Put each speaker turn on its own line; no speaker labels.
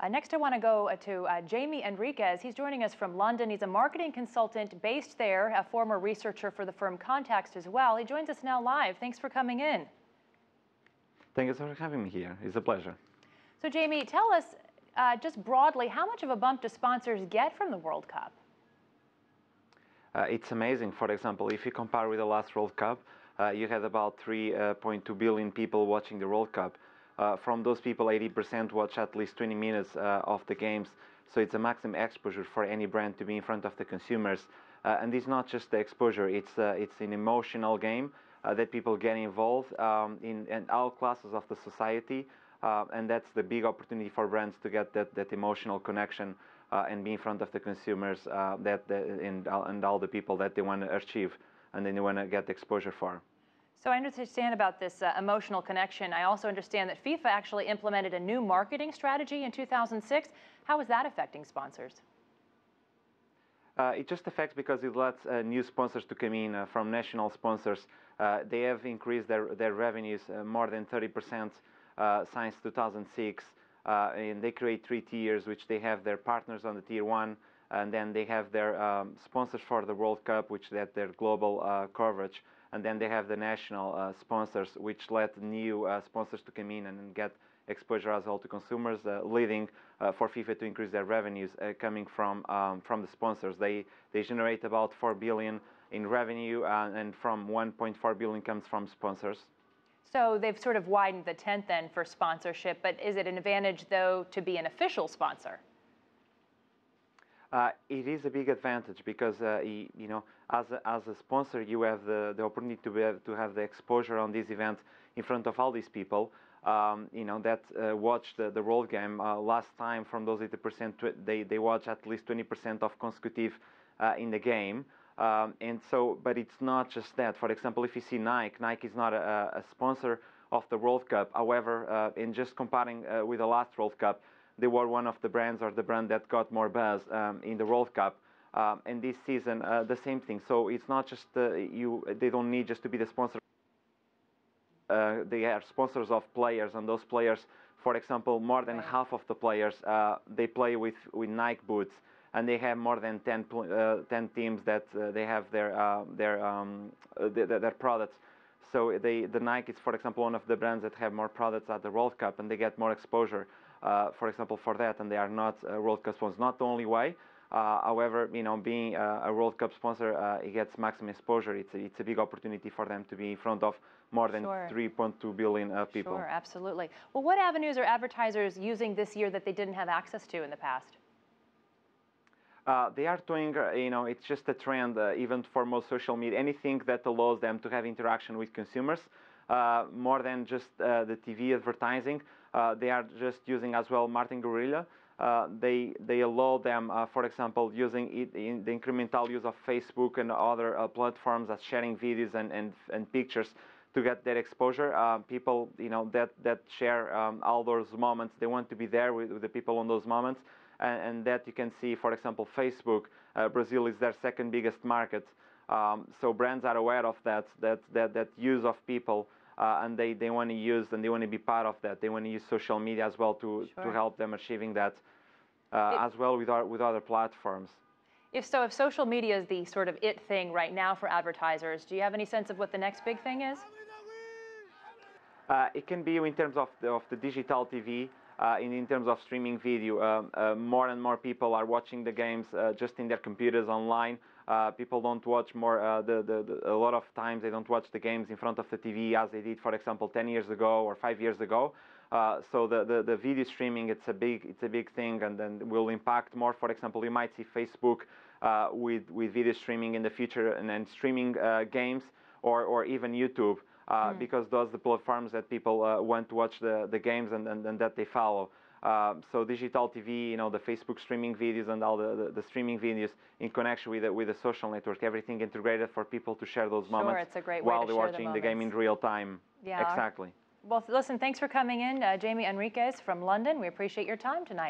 Next, I want to go to Jaime Henriques. He's joining us from London. He's a marketing consultant based there, a former researcher for the firm Context as well. He joins us now live. Thanks for coming in.
Thank you for having me here. It's a pleasure.
So, Jaime, tell us just broadly, how much of a bump do sponsors get from the World Cup?
It's amazing. For example, if you compare with the last World Cup, you had about 3.2 billion people watching the World Cup. From those people, 80% watch at least 20 minutes of the games. So it's a maximum exposure for any brand to be in front of the consumers. And it's not just the exposure, it's an emotional game that people get involved in all classes of the society. And that's the big opportunity for brands to get that emotional connection and be in front of the consumers and all the people that they want to achieve and then they want to get exposure for.
So I understand about this emotional connection. I also understand that FIFA actually implemented a new marketing strategy in 2006. How is that affecting sponsors?
It just affects because it lets new sponsors to come in from national sponsors. They have increased their revenues more than 30% since 2006. And they create 3 tiers, which they have their partners on the tier 1, and then they have their sponsors for the World Cup, which let their global coverage. And then they have the national sponsors, which let new sponsors to come in and get exposure as well to consumers, leading for FIFA to increase their revenues coming from the sponsors. They generate about 4 billion in revenue, and from 1.4 billion comes from sponsors.
So they've sort of widened the tent then for sponsorship, but is it an advantage, though, to be an official sponsor?
It is a big advantage because you know, as a sponsor, you have the opportunity to have the exposure on this event in front of all these people. You know, that watched the World game last time. From those 80%, they watch at least 20% of consecutive in the game. And so, but it's not just that. For example, if you see Nike is not a sponsor of the World Cup. However, in just comparing with the last World Cup, they were one of the brands or the brand that got more buzz in the World Cup. And this season, the same thing. So it's not just they don't need just to be the sponsor. They are sponsors of players, and those players, for example, more than half of the players, they play with Nike boots, and they have more than 10 teams that they have their products. So the Nike is, for example, one of the brands that have more products at the World Cup, and they get more exposure. For example, for that, and they are not World Cup sponsors. Not the only way. However, you know, being a World Cup sponsor, it gets maximum exposure. It's a big opportunity for them to be in front of more than 3.2 billion people.
Sure, absolutely. Well, what avenues are advertisers using this year that they didn't have access to in the past?
They are doing, you know, it's just a trend, even for most social media, anything that allows them to have interaction with consumers, more than just the TV advertising. They are just using as well marketing guerrilla. They allow them, for example, using it in the incremental use of Facebook and other platforms as sharing videos and pictures to get that exposure. People, you know, that share all those moments, they want to be there with the people on those moments. And that you can see, for example, Facebook, Brazil is their second biggest market. So brands are aware of that use of people, and they want to use and they want to be part of that. They want to use social media as well to help them achieving that, as well with other platforms.
If social media is the sort of it thing right now for advertisers, do you have any sense of what the next big thing is?
It can be in terms of the digital TV. In terms of streaming video, more and more people are watching the games just in their computers online. People don't watch more. A lot of times they don't watch the games in front of the TV as they did, for example, 10 years ago or 5 years ago. So the video streaming, it's a big thing, and then will impact more. For example, you might see Facebook with video streaming in the future, and streaming games, or even YouTube. Because those are the platforms that people want to watch the games and that they follow. So digital TV, you know, the Facebook streaming videos and all the streaming videos in connection with the social network, everything integrated for people to share those moments
it's a great way
while
to
they're watching the game in real time.
Yeah.
Exactly.
Well, listen, thanks for coming in, Jaime Henriques from London. We appreciate your time tonight.